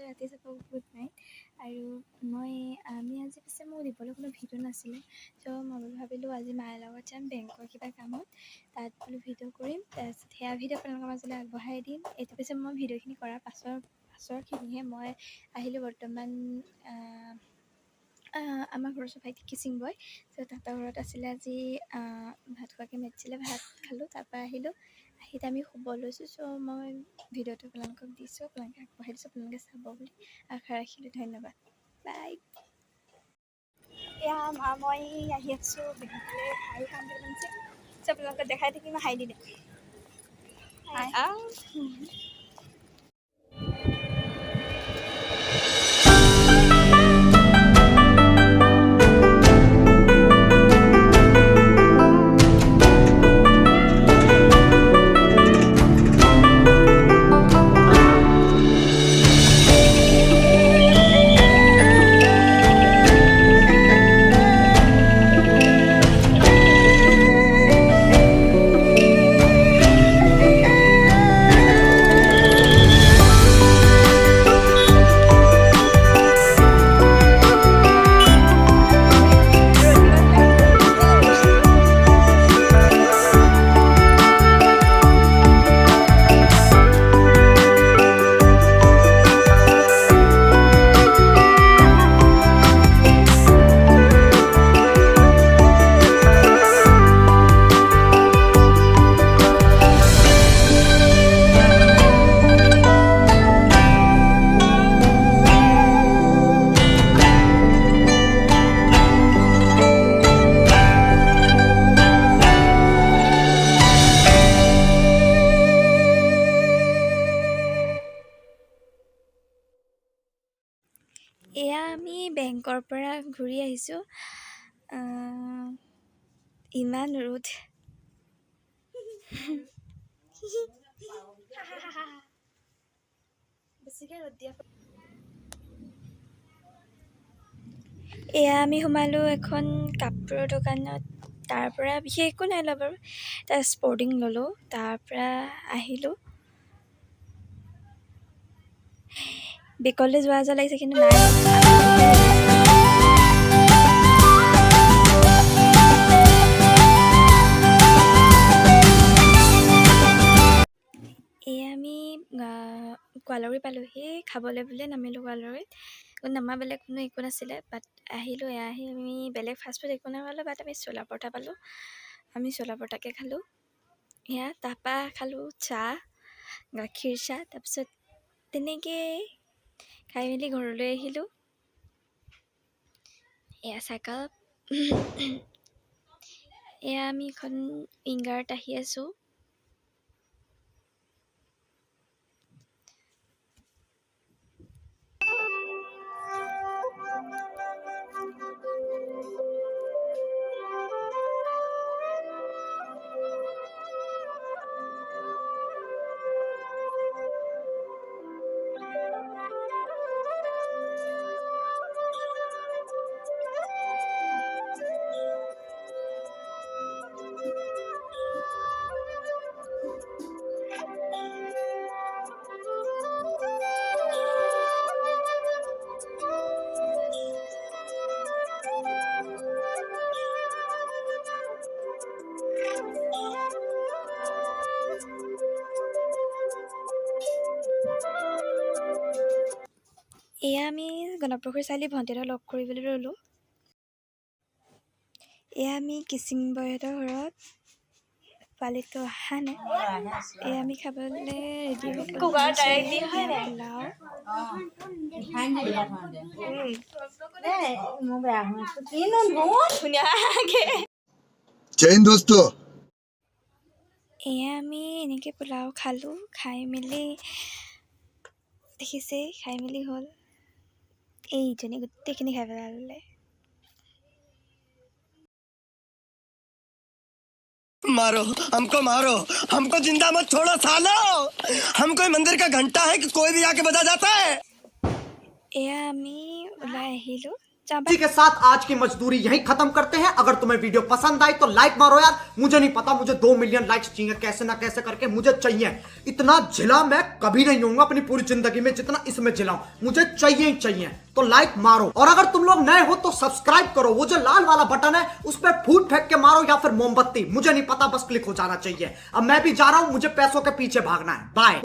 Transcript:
সকলোৱে ৰাতি চাব গুড নাইট। আৰু আমি আজি পিছে মোৰ দিবলৈ কোনো ভিডিঅ' নাছিলে, চ' মই ভাবিলোঁ আজি মাৰ লগত যাম বেংকৰ কিবা কামত, তাত বোলো ভিডিঅ' কৰিম, তাৰপিছত সেয়া ভিডিঅ' আপোনালোকৰ মাজলৈ আগবঢ়াই দিম। এইটো পিছে মই ভিডিঅ'খিনি কৰাৰ পাছৰখিনিহে মই আহিলোঁ বৰ্তমান আমাৰ ঘৰৰ ওচৰৰ ভাইটি কিচিং বয়, চ' তাহাঁতৰ ঘৰত আছিলে আজি ভাত খোৱাকৈ মাতিছিলে, ভাত খালোঁ, তাৰপৰা আহিলোঁ, আহি আমি শুব লৈছোঁ। চ' মই ভিডিঅ'টো আপোনালোকক দিছোঁ, আপোনালোকে আগবঢ়াই দিছোঁ, আপোনালোকে চাব বুলি আশা ৰাখিলোঁ। ধন্যবাদ, বাই। এয়া মই আহি আছোঁ বেংকলৈ, হাই কাম কৰিছে, চ' আপোনালোকক দেখাই থাকিম, হাই দি দিম। এয়া আমি বেংকৰ পৰা ঘূৰি আহিছোঁ, ইমান ৰ'দ। বেছিকৈ ৰ'দ দিয়া। এয়া আমি সোমালোঁ এখন কাপোৰৰ দোকানত, তাৰ পৰা বিশেষ একো নাই লোৱা বাৰু, এটা স্পৰ্টিং ল'লোঁ, তাৰ পৰা আহিলোঁ। বেকলৈ যোৱা যোৱা লাগিছে, কিন্তু নাই। এয়া আমি কোৱালগুৰি পালোঁহি, খাবলৈ বুলিয়ে নামিলোঁ কোৱালগুৰিত। নামা বেলেগ কোনো একো নাছিলে, বাট আহিলোঁ। এয়া আহি আমি বেলেগ ফাষ্টফুড একো নাপালোঁ, বাট আমি চোলা পৰঠা পালোঁ, আমি চোলা পৰঠাকে খালোঁ। এয়া তাৰপৰা খালোঁ চাহ, গাখীৰ চাহ, তাৰপিছত তেনেকৈ খাই মেলি ঘৰলৈ আহিলোঁ। এয়া চাহকাপ। এয়া আমি এখন উইংগাৰত আহি আছোঁ। এয়া আমি গণপুখুৰী চাৰিআলি ভণ্টিহঁতক লগ কৰিবলৈ ৰ'লোঁ। এয়া আমি কিচিং বয়হঁতৰ ঘৰত, পোৱালিটো অহা নাই। এয়া আমি খাবলৈ ৰেডি হৈ পোলাও। এয়া আমি এনেকৈ পোলাও খালোঁ, খাই মেলি দেখিছে, খাই মেলি হ'ল। এইজনী গোটেইখিনি খাই পেলালে। मारो हमको, मारो हमको, जिंदा मत छोड़ो सालो, हम कोई मंदिर का घंटा है कि कोई भी आके बजा जाता है। এয়া আমি ওলাই আহিলোঁ, इसी के साथ आज की मजदूरी यहीं खत्म करते हैं। अगर तुम्हें वीडियो पसंद आई तो लाइक मारो यार। मुझे नहीं पता, मुझे 2 मिलियन लाइक्स चाहिए, कैसे ना कैसे करके मुझे चाहिए। इतना झिला मैं कभी नहीं होऊंगा अपनी पूरी जिंदगी में जितना इसमें झिलाऊं, मुझे चाहिए ही चाहिए। तो लाइक मारो, और अगर तुम लोग नए हो तो सब्सक्राइब करो। वो जो लाल वाला बटन है उस पर फूट फेंक के मारो या फिर मोमबत्ती, मुझे नहीं पता, बस क्लिक हो जाना चाहिए। अब मैं भी जा रहा हूं, मुझे पैसों के पीछे भागना है। बाय।